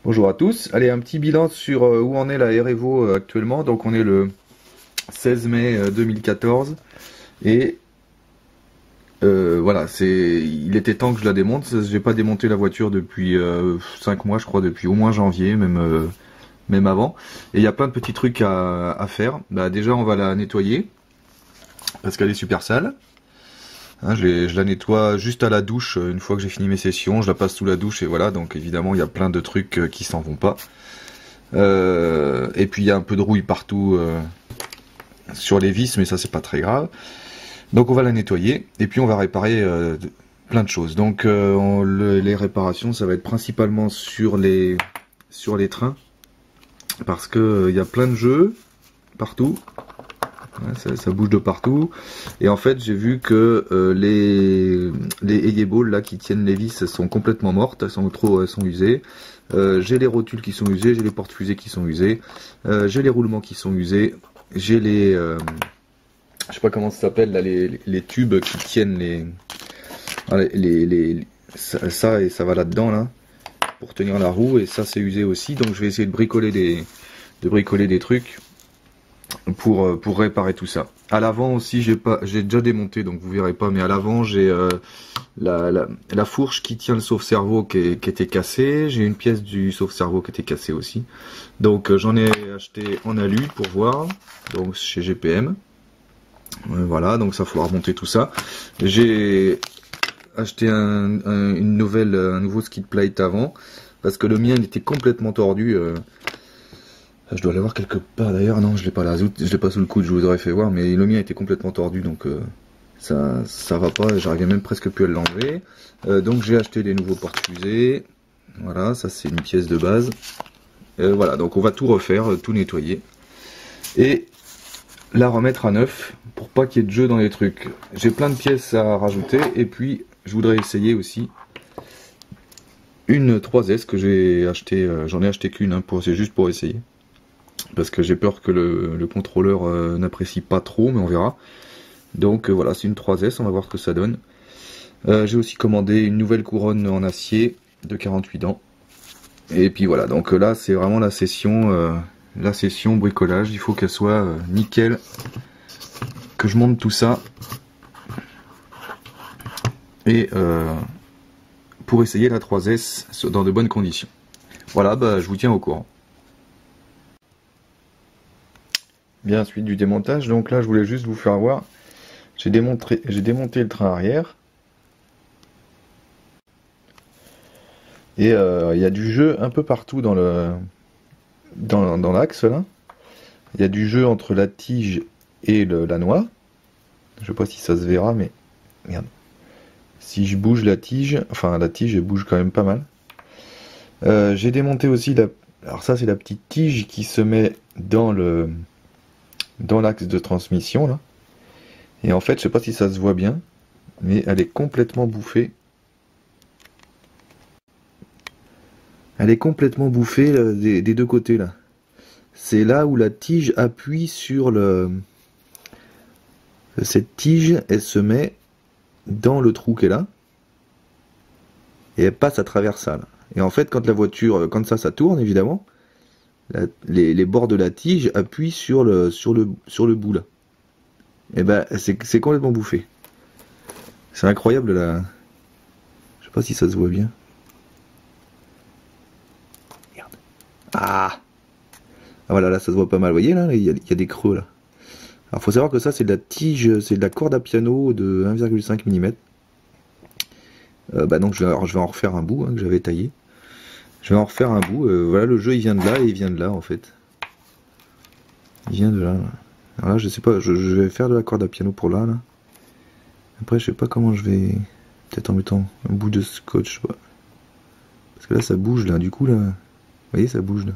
Bonjour à tous. Allez, un petit bilan sur où en est la R-Evo actuellement. Donc on est le 16 mai 2014 et voilà, il était temps que je la démonte. J'ai pas démonté la voiture depuis 5 mois, je crois, depuis au moins janvier, même avant. Et il y a plein de petits trucs à faire. Bah, déjà, on va la nettoyer parce qu'elle est super sale. Hein, je la nettoie juste à la douche une fois que j'ai fini mes sessions. Je la passe sous la douche et voilà. Donc évidemment, il y a plein de trucs qui s'en vont pas. Et puis il y a un peu de rouille partout sur les vis, mais ça c'est pas très grave. Donc on va la nettoyer et puis on va réparer plein de choses. Donc les réparations, ça va être principalement sur les trains, parce que il y a plein de jeux partout. Ouais, ça bouge de partout. Et en fait, j'ai vu que les Hey Balls là qui tiennent les vis sont complètement mortes, elles sont usées. J'ai les rotules qui sont usées, j'ai les porte-fusées qui sont usées, j'ai les roulements qui sont usés, j'ai les je sais pas comment ça s'appelle là, les tubes qui tiennent ça et ça va là-dedans là pour tenir la roue, et ça c'est usé aussi. Donc je vais essayer de bricoler des trucs pour réparer tout ça. À l'avant aussi, j'ai déjà démonté, donc vous verrez pas, mais à l'avant j'ai la fourche qui tient le sauve-cerveau qui était cassée. J'ai une pièce du sauve-cerveau qui était cassée aussi. Donc j'en ai acheté en alu pour voir, donc chez GPM. Voilà, donc ça faut remonter tout ça. J'ai acheté un nouveau skid plate avant, parce que le mien il était complètement tordu. Je dois l'avoir quelque part d'ailleurs. Non, je l'ai pas là, je l'ai pas sous le coude, je vous aurais fait voir, mais le mien était complètement tordu, donc ça va pas, j'arrivais même presque plus à l'enlever. Donc j'ai acheté des nouveaux porte-fusées. Voilà, ça c'est une pièce de base. Voilà, donc on va tout refaire, tout nettoyer et la remettre à neuf pour pas qu'il y ait de jeu dans les trucs. J'ai plein de pièces à rajouter, et puis je voudrais essayer aussi une 3S que j'ai acheté. J'en ai acheté qu'une, hein, c'est juste pour essayer, parce que j'ai peur que le contrôleur n'apprécie pas trop, mais on verra. Donc voilà, c'est une 3S, on va voir ce que ça donne. J'ai aussi commandé une nouvelle couronne en acier de 48 dents. Et puis voilà, donc là c'est vraiment la session bricolage. Il faut qu'elle soit nickel, que je monte tout ça. Et pour essayer la 3S dans de bonnes conditions. Voilà, bah, je vous tiens au courant. Bien, suite du démontage. Donc là, je voulais juste vous faire voir. J'ai démonté le train arrière. Et il y a du jeu un peu partout dans l'axe là. Il y a du jeu entre la tige et la noix. Je sais pas si ça se verra, mais regarde. Si je bouge la tige, enfin la tige elle bouge quand même pas mal. J'ai démonté aussi alors ça c'est la petite tige qui se met dans l'axe de transmission là. Et en fait, je sais pas si ça se voit bien, mais elle est complètement bouffée. Elle est complètement bouffée des deux côtés là. C'est là où la tige appuie sur cette tige, elle se met dans le trou qu'elle a et elle passe à travers ça là. Et en fait, quand la voiture, quand ça tourne évidemment, les bords de la tige appuient sur le bout là. Et ben c'est complètement bouffé. C'est incroyable là. Je sais pas si ça se voit bien. Regarde. Ah, voilà, là ça se voit pas mal. Vous voyez là, il y a des creux là. Alors faut savoir que ça c'est de la tige, c'est de la corde à piano de 1,5 mm. Bah donc je vais en refaire un bout, hein, que j'avais taillé. Je vais en refaire un bout. Voilà, le jeu il vient de là et il vient de là en fait. Il vient de là. Alors là je sais pas, je vais faire de la corde à piano pour là. Après je sais pas comment je vais. Peut-être en mettant un bout de scotch. Ouais. Parce que là ça bouge là, du coup là. Vous voyez, ça bouge là.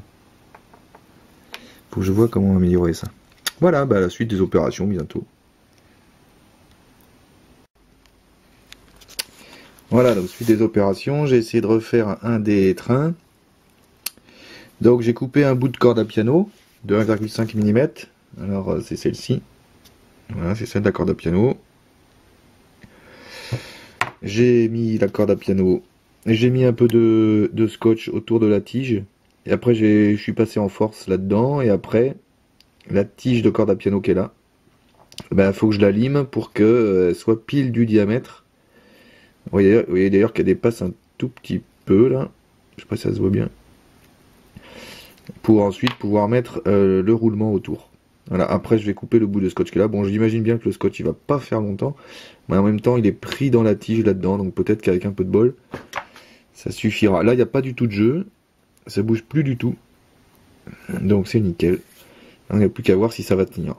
Faut que je vois comment améliorer ça. Voilà, bah la suite des opérations bientôt. Voilà, la suite des opérations, j'ai essayé de refaire un des trains. Donc j'ai coupé un bout de corde à piano de 1,5 mm. Alors c'est celle-ci. Voilà, c'est celle de la corde à piano. J'ai mis la corde à piano. J'ai mis un peu de scotch autour de la tige Et après je suis passé en force là-dedans, et après la tige de corde à piano qui est là, ben faut que je la lime pour que elle soit pile du diamètre. Vous voyez d'ailleurs qu'elle dépasse un tout petit peu là, je sais pas si ça se voit bien, pour ensuite pouvoir mettre le roulement autour. Voilà, après je vais couper le bout de scotch qui est là. Bon, j'imagine bien que le scotch il va pas faire longtemps, mais en même temps il est pris dans la tige là-dedans, donc peut-être qu'avec un peu de bol, ça suffira. Là il n'y a pas du tout de jeu, ça bouge plus du tout, donc c'est nickel. Il n'y a plus qu'à voir si ça va tenir.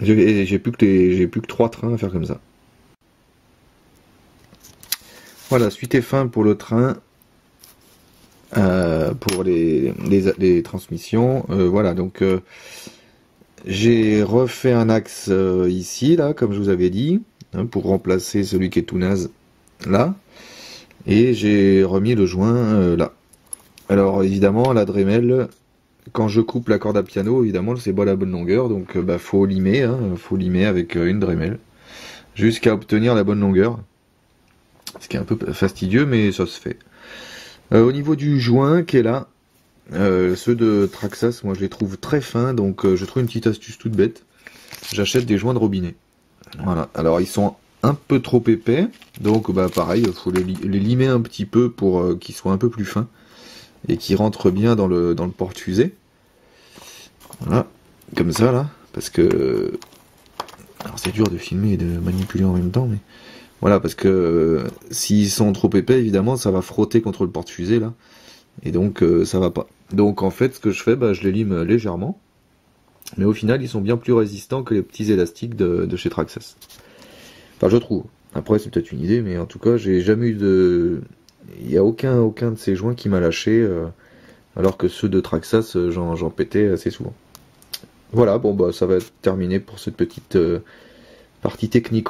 J'ai plus que 3 trains à faire comme ça. Voilà, suite et fin pour le train. Pour les transmissions, voilà, donc j'ai refait un axe ici, là, comme je vous avais dit, hein, pour remplacer celui qui est tout naze, là, et j'ai remis le joint là. Alors évidemment, la Dremel, quand je coupe la corde à piano, évidemment, c'est pas la bonne longueur, donc bah, faut limer, hein, faut limer avec une Dremel, jusqu'à obtenir la bonne longueur, ce qui est un peu fastidieux, mais ça se fait. Au niveau du joint qui est là, ceux de Traxxas, moi je les trouve très fins, donc je trouve une petite astuce toute bête. J'achète des joints de robinet. Voilà, alors ils sont un peu trop épais, donc bah pareil, il faut les limer un petit peu pour qu'ils soient un peu plus fins et qu'ils rentrent bien dans le porte-fusée. Voilà, comme ça là, parce que alors c'est dur de filmer et de manipuler en même temps, mais voilà, parce que s'ils sont trop épais, évidemment, ça va frotter contre le porte-fusée là. Et donc ça va pas. Donc en fait ce que je fais, bah, je les lime légèrement. Mais au final ils sont bien plus résistants que les petits élastiques de chez Traxxas. Enfin je trouve. Après c'est peut-être une idée, mais en tout cas j'ai jamais eu de... Il n'y a aucun de ces joints qui m'a lâché, alors que ceux de Traxxas j'en pétais assez souvent. Voilà, bon bah ça va être terminé pour cette petite partie technique.